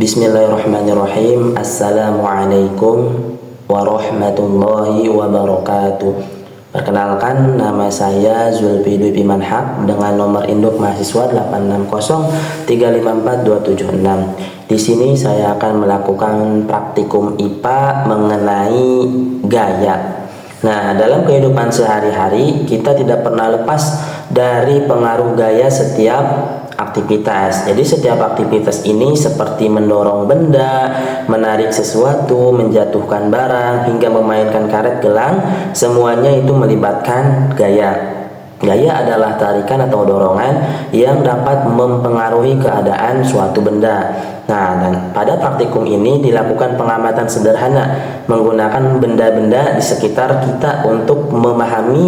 Bismillahirrahmanirrahim. Assalamualaikum warahmatullahi wabarakatuh. Perkenalkan, nama saya Zulfi Dwi Pimanhak dengan nomor induk mahasiswa 860354276. Di sini saya akan melakukan praktikum IPA mengenai gaya. Nah, dalam kehidupan sehari-hari kita tidak pernah lepas dari pengaruh gaya setiap aktivitas. Jadi setiap aktivitas ini seperti mendorong benda, menarik sesuatu, menjatuhkan barang, hingga memainkan karet gelang, semuanya itu melibatkan gaya. Gaya adalah tarikan atau dorongan yang dapat mempengaruhi keadaan suatu benda. Nah, dan pada praktikum ini dilakukan pengamatan sederhana menggunakan benda-benda di sekitar kita untuk memahami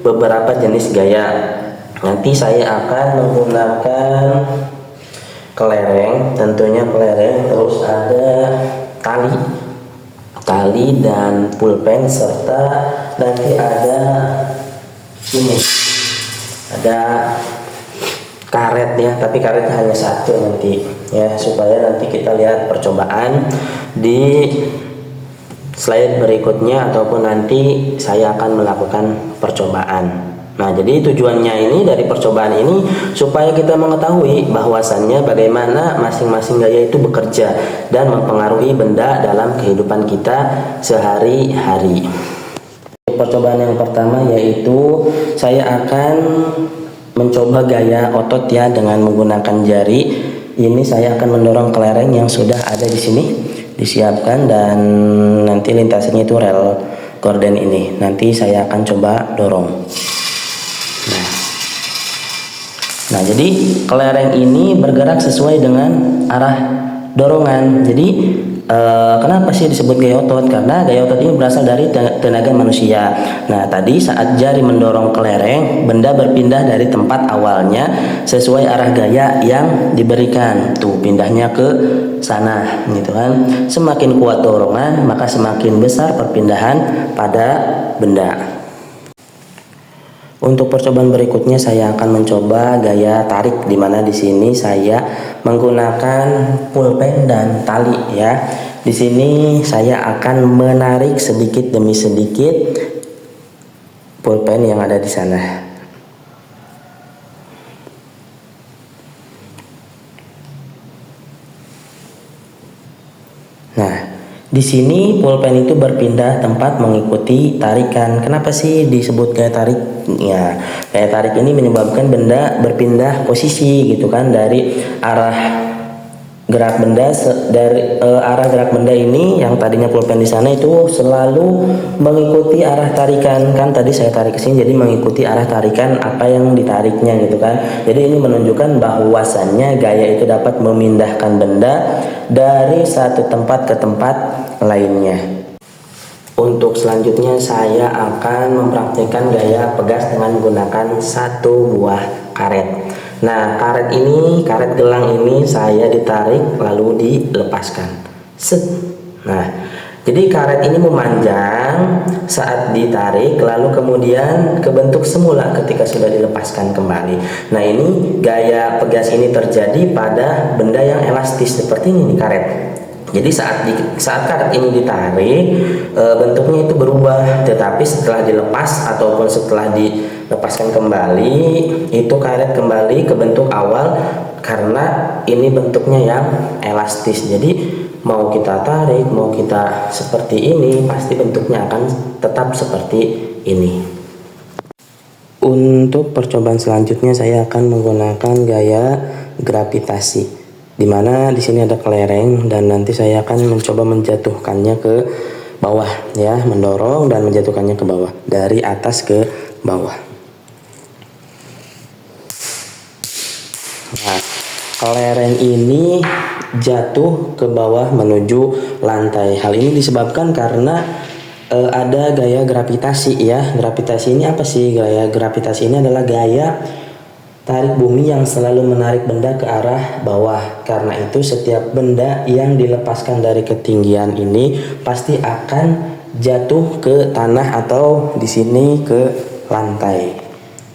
beberapa jenis gaya. Nanti saya akan menggunakan kelereng, tentunya kelereng, terus ada tali dan pulpen, serta nanti ada karet ya, tapi karet hanya satu nanti ya, supaya nanti kita lihat percobaan di slide berikutnya ataupun nanti saya akan melakukan percobaan. Nah, jadi tujuannya ini dari percobaan ini supaya kita mengetahui bahwasannya bagaimana masing-masing gaya itu bekerja dan mempengaruhi benda dalam kehidupan kita sehari-hari. Percobaan yang pertama yaitu saya akan mencoba gaya otot ya dengan menggunakan jari. Ini saya akan mendorong kelereng yang sudah ada di sini, disiapkan, dan nanti lintasannya itu rel gorden ini. Nanti saya akan coba dorong. Nah, jadi kelereng ini bergerak sesuai dengan arah dorongan. Jadi kenapa sih disebut gaya otot? Karena gaya otot ini berasal dari tenaga manusia. Nah, tadi saat jari mendorong kelereng, benda berpindah dari tempat awalnya sesuai arah gaya yang diberikan. Tuh, pindahnya ke sana, gitu kan. Semakin kuat dorongan, maka semakin besar perpindahan pada benda. Untuk percobaan berikutnya saya akan mencoba gaya tarik, di mana di sini saya menggunakan pulpen dan tali ya. Di sini saya akan menarik sedikit demi sedikit pulpen yang ada di sana. Nah, di sini pulpen itu berpindah tempat mengikuti tarikan. Kenapa sih disebut gaya tarik? Ya, gaya tarik ini menyebabkan benda berpindah posisi, gitu kan, dari arah gerak benda arah gerak benda ini yang tadinya pulpen di sana itu selalu mengikuti arah tarikan. Kan tadi saya tarik ke sini, jadi mengikuti arah tarikan apa yang ditariknya, gitu kan. Jadi ini menunjukkan bahwasannya gaya itu dapat memindahkan benda dari satu tempat ke tempat lainnya. Untuk selanjutnya saya akan mempraktikkan gaya pegas dengan menggunakan satu buah karet. Nah, karet gelang ini saya ditarik lalu dilepaskan. Set. Nah, jadi karet ini memanjang saat ditarik lalu kemudian kebentuk semula ketika sudah dilepaskan kembali. Nah, ini gaya pegas ini terjadi pada benda yang elastis seperti ini nih, karet. Jadi saat karet ini ditarik, bentuknya itu berubah, tetapi setelah dilepas ataupun setelah dilepaskan kembali, itu karet kembali ke bentuk awal karena ini bentuknya yang elastis. Jadi mau kita tarik, mau kita seperti ini, pasti bentuknya akan tetap seperti ini. Untuk percobaan selanjutnya saya akan menggunakan gaya gravitasi, di mana di sini ada kelereng dan nanti saya akan mencoba menjatuhkannya ke bawah ya, mendorong dan menjatuhkannya ke bawah dari atas ke bawah. Nah, kelereng ini jatuh ke bawah menuju lantai. Hal ini disebabkan karena ada gaya gravitasi ya. Gravitasi ini apa sih? Gaya gravitasi ini adalah gaya tarik bumi yang selalu menarik benda ke arah bawah. Karena itu setiap benda yang dilepaskan dari ketinggian ini pasti akan jatuh ke tanah atau di sini ke lantai.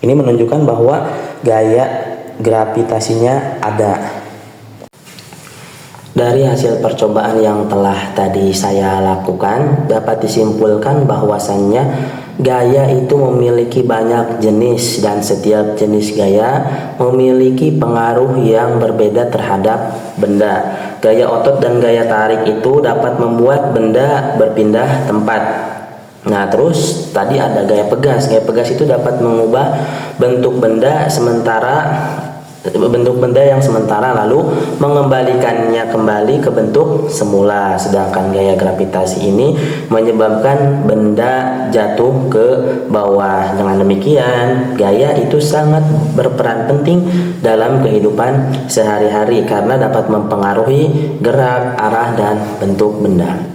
Ini menunjukkan bahwa gaya gravitasinya ada. Dari hasil percobaan yang telah tadi saya lakukan, dapat disimpulkan bahwasannya gaya itu memiliki banyak jenis dan setiap jenis gaya memiliki pengaruh yang berbeda terhadap benda. Gaya otot dan gaya tarik itu dapat membuat benda berpindah tempat. Nah, terus tadi ada gaya pegas. Gaya pegas itu dapat mengubah bentuk benda yang sementara lalu mengembalikannya kembali ke bentuk semula. Sedangkan gaya gravitasi ini menyebabkan benda jatuh ke bawah. Dengan demikian, gaya itu sangat berperan penting dalam kehidupan sehari-hari karena dapat mempengaruhi gerak, arah, dan bentuk benda.